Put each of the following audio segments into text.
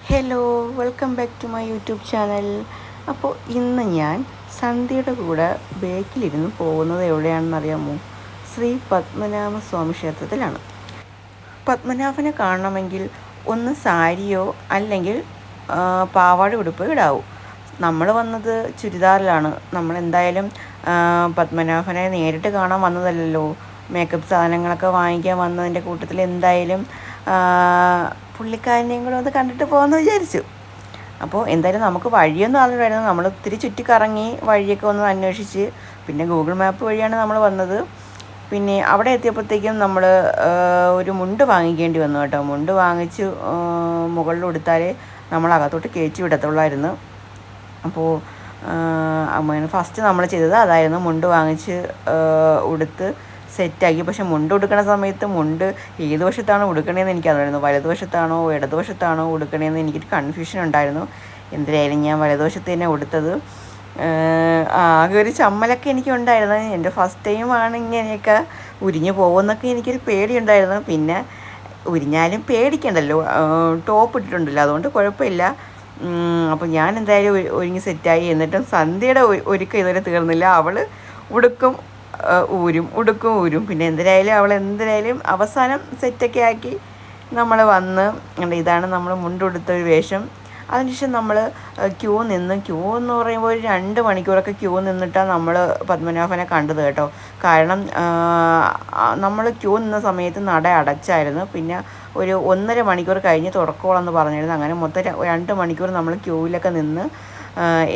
Hello, welcome back to my YouTube channel. അപ്പോൾ ഇന്ന് ഞാൻ സന്ധ്യയുടെ കൂടെ ബേക്കിലിരുന്ന് പോകുന്നത് എവിടെയാണെന്ന് അറിയാമോ? ശ്രീ പത്മനാഭ സ്വാമി ക്ഷേത്രത്തിലാണ്. പത്മനാഭനെ കാണണമെങ്കിൽ ഒന്ന് സാരിയോ അല്ലെങ്കിൽ പാവാട ഉടുപ്പ് ഇടാവൂ. നമ്മൾ വന്നത് ചുരിദാറിലാണ്. നമ്മൾ എന്തായാലും പത്മനാഭനെ നേരിട്ട് കാണാൻ വന്നതല്ലല്ലോ. മേക്കപ്പ് സാധനങ്ങളൊക്കെ വാങ്ങിക്കാൻ വന്നതിൻ്റെ കൂട്ടത്തിൽ എന്തായാലും പുള്ളിക്കാരനെയും കൂടെ ഒന്ന് കണ്ടിട്ട് പോകാമെന്ന് വിചാരിച്ചു. അപ്പോൾ എന്തായാലും നമുക്ക് വഴിയൊന്നും അറിയില്ലായിരുന്നു. നമ്മൾ ഒത്തിരി ചുറ്റിക്കറങ്ങി വഴിയൊക്കെ ഒന്ന് അന്വേഷിച്ച്, പിന്നെ ഗൂഗിൾ മാപ്പ് വഴിയാണ് നമ്മൾ വന്നത്. പിന്നെ അവിടെ എത്തിയപ്പോഴത്തേക്കും നമ്മൾ ഒരു മുണ്ട് വാങ്ങിക്കേണ്ടി വന്നു കേട്ടോ. മുണ്ട് വാങ്ങിച്ച് മുകളിൽ കൊടുത്താലേ നമ്മൾ അകത്തോട്ട് കയറ്റി വിടത്തുള്ളായിരുന്നു. അപ്പോൾ ഫസ്റ്റ് നമ്മൾ ചെയ്തത് അതായിരുന്നു. മുണ്ട് വാങ്ങിച്ച് ഉടുത്ത് സെറ്റാക്കി. പക്ഷെ മുണ്ട് ഉടുക്കണ സമയത്ത് മുണ്ട് ഏത് വശത്താണ് ഉടുക്കണേന്ന് എനിക്കറിയായിരുന്നു. വലതുവശത്താണോ ഇടതുവശത്താണോ ഉടുക്കണേന്ന് എനിക്കൊരു കൺഫ്യൂഷൻ ഉണ്ടായിരുന്നു. എന്തായാലും ഞാൻ വലതുവശത്ത് തന്നെ ഉടുത്തത്. ആകെ ഒരു ചമ്മലൊക്കെ എനിക്കുണ്ടായിരുന്നു. എൻ്റെ ഫസ്റ്റ് ടൈമാണ് ഇങ്ങനെയൊക്കെ ഉരിഞ്ഞു പോകുമെന്നൊക്കെ എനിക്കൊരു പേടിയുണ്ടായിരുന്നു. പിന്നെ ഉരിഞ്ഞാലും പേടിക്കണ്ടല്ലോ, ടോപ്പ് ഇട്ടിട്ടുണ്ടല്ലോ, അതുകൊണ്ട് കുഴപ്പമില്ല. അപ്പോൾ ഞാൻ എന്തായാലും ഒരുങ്ങി സെറ്റായി. എന്നിട്ടും സന്ധ്യയുടെ ഒരുക്കം ഇതുവരെ തീർന്നില്ല. അവൾ ഉടുക്കും ഊരും. പിന്നെ എന്തിനായാലും അവസാനം സെറ്റൊക്കെ ആക്കി നമ്മൾ വന്ന്. ഇതാണ് നമ്മൾ മുണ്ടുടുത്തൊരു വേഷം. അതിനുശേഷം നമ്മൾ ക്യൂ എന്ന് പറയുമ്പോൾ ഒരു 2 മണിക്കൂറൊക്കെ ക്യൂ നിന്നിട്ടാണ് നമ്മൾ പത്മനാഭനെ കണ്ടത് കേട്ടോ. കാരണം നമ്മൾ ക്യൂ നിന്ന സമയത്ത് നട അടച്ചായിരുന്നു. പിന്നെ ഒരു 1.5 മണിക്കൂർ കഴിഞ്ഞ് തുറക്കോളെന്ന് പറഞ്ഞിരുന്നു. അങ്ങനെ മൊത്തം 2 മണിക്കൂർ നമ്മൾ ക്യൂവിലൊക്കെ നിന്ന്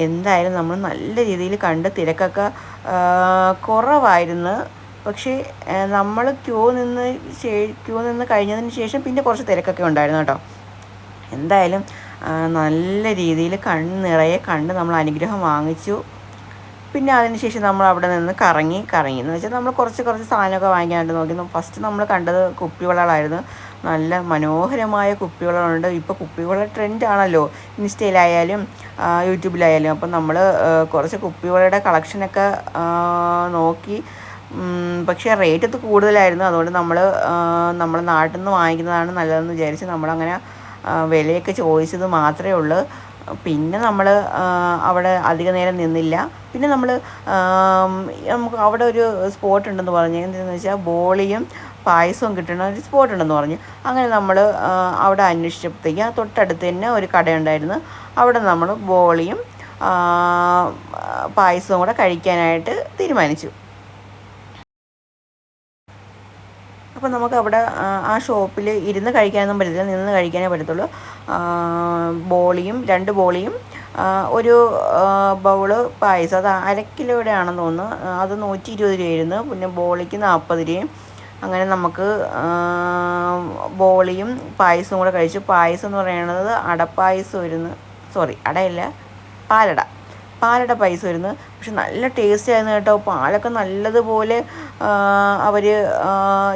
എന്തായാലും നമ്മൾ നല്ല രീതിയിൽ കണ്ട്. തിരക്കൊക്കെ കുറവായിരുന്നു. പക്ഷേ നമ്മൾ ക്യൂ നിന്ന് കഴിഞ്ഞതിന് ശേഷം പിന്നെ കുറച്ച് തിരക്കൊക്കെ ഉണ്ടായിരുന്നു കേട്ടോ. എന്തായാലും നല്ല രീതിയിൽ കണ്ണിറയെ കണ്ട് നമ്മൾ അനുഗ്രഹം വാങ്ങിച്ചു. പിന്നെ അതിനുശേഷം നമ്മൾ അവിടെ നിന്ന് കറങ്ങി എന്ന് വെച്ചാൽ നമ്മൾ കുറച്ച് സാധനമൊക്കെ വാങ്ങിക്കാനായിട്ട് നോക്കി. ഫസ്റ്റ് നമ്മൾ കണ്ടത് കുപ്പിവളകളായിരുന്നു. നല്ല മനോഹരമായ കുപ്പിവളകളുണ്ട്. ഇപ്പോൾ കുപ്പിവള ട്രെൻഡാണല്ലോ, ഇൻസ്റ്റയിലായാലും യൂട്യൂബിലായാലും. അപ്പം നമ്മൾ കുറച്ച് കുപ്പിവളയുടെ കളക്ഷനൊക്കെ നോക്കി. പക്ഷേ റേറ്റ് അത് കൂടുതലായിരുന്നു. അതുകൊണ്ട് നമ്മൾ നാട്ടിൽ നിന്ന് വാങ്ങിക്കുന്നതാണ് നല്ലതെന്ന് വിചാരിച്ച് നമ്മളങ്ങനെ വിലയൊക്കെ ചോദിച്ചത് മാത്രമേ ഉള്ളൂ. പിന്നെ നമ്മൾ അവിടെ അധിക നേരം നിന്നില്ല. പിന്നെ നമുക്ക് അവിടെ ഒരു സ്പോട്ട് ഉണ്ടെന്ന് പറഞ്ഞു. എന്താണെന്ന് വെച്ചാൽ ബോളിയും പായസവും കിട്ടുന്ന ഒരു സ്പോട്ട് ഉണ്ടെന്ന് പറഞ്ഞു. അങ്ങനെ നമ്മൾ അവിടെ അന്വേഷിച്ചപ്പോഴത്തേക്ക് തൊട്ടടുത്ത് തന്നെ ഒരു കടയുണ്ടായിരുന്നു. അവിടെ നമ്മൾ ബോളിയും പായസവും കൂടെ കഴിക്കാനായിട്ട് തീരുമാനിച്ചു. അപ്പോൾ നമുക്ക് അവിടെ ആ ഷോപ്പിൽ ഇരുന്ന് കഴിക്കാനൊന്നും പറ്റത്തില്ല, നിന്ന് കഴിക്കാനേ പറ്റത്തുള്ളൂ. 2 ബോളിയും ഒരു ബൗള് പായസം, അത് 1/2 കിലോയുടെ ആണെന്ന് തോന്നുന്നു. അത് 120 രൂപയായിരുന്നു. പിന്നെ ബോളിക്ക് 40 രൂപയും. അങ്ങനെ നമുക്ക് ബോളിയും പായസവും കൂടെ കഴിച്ചു. പായസം എന്ന് പറയുന്നത് അടപ്പായസമായിരുന്നു. അടയല്ല, പാലട പായസം വരുന്നു. പക്ഷെ നല്ല ടേസ്റ്റ് ആയിരുന്നു കേട്ടോ. പാലൊക്കെ നല്ലതുപോലെ അവർ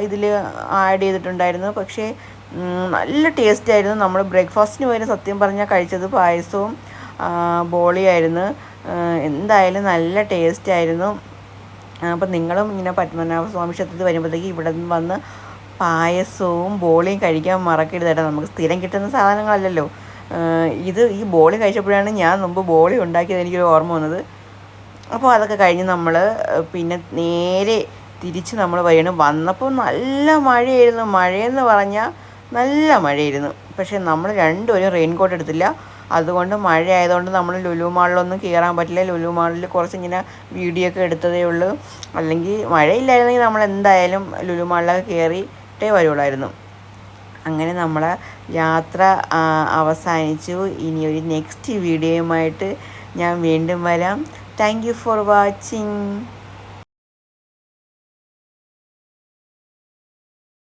ഇതിൽ ആഡ് ചെയ്തിട്ടുണ്ടായിരുന്നു. പക്ഷേ നല്ല ടേസ്റ്റ് ആയിരുന്നു. നമ്മൾ ബ്രേക്ക്ഫാസ്റ്റിന് വരെ സത്യം പറഞ്ഞാൽ കഴിച്ചത് പായസവും ബോളിയായിരുന്നു. എന്തായാലും നല്ല ടേസ്റ്റ് ആയിരുന്നു. അപ്പം നിങ്ങളും ഇങ്ങനെ പത്മനാഭ സ്വാമി ക്ഷേത്രത്തിൽ വരുമ്പോഴത്തേക്ക് ഇവിടെ നിന്ന് വന്ന് പായസവും ബോളിയും കഴിക്കാൻ മറക്കരുത് കേട്ടോ. നമുക്ക് സ്ഥിരം കിട്ടുന്ന സാധനങ്ങളല്ലല്ലോ. ഈ ബോളി കഴിച്ചപ്പോഴാണ് ഞാൻ മുമ്പ് ബോളി ഉണ്ടാക്കിയത് എനിക്കൊരു ഓർമ്മ വന്നത്. അപ്പോൾ അതൊക്കെ കഴിഞ്ഞ് നമ്മൾ പിന്നെ നേരെ തിരിച്ച് നമ്മൾ വന്നപ്പോൾ നല്ല മഴയായിരുന്നു. മഴയെന്ന് പറഞ്ഞാൽ നല്ല മഴയായിരുന്നു. പക്ഷേ നമ്മൾ രണ്ടുപേരും റെയിൻകോട്ട് എടുത്തില്ല. അതുകൊണ്ട് മഴ ആയതുകൊണ്ട് നമ്മൾ ലുലു മാളിലൊന്നും കയറാൻ പറ്റില്ല. ലുലു മാളിൽ കുറച്ചിങ്ങനെ വീഡിയോ ഒക്കെ എടുത്തതേ ഉള്ളൂ. അല്ലെങ്കിൽ മഴയില്ലായിരുന്നെങ്കിൽ നമ്മൾ എന്തായാലും ലുലു മാളിലൊക്കെ കയറിയിട്ടേ വരുള്ളായിരുന്നു. അങ്ങനെ നമ്മളെ യാത്ര അവസാനിച്ചു. ഇനി ഒരു നെക്സ്റ്റ് വീഡിയോയുമായിട്ട് ഞാൻ വീണ്ടും വരാം. Thank you for watching.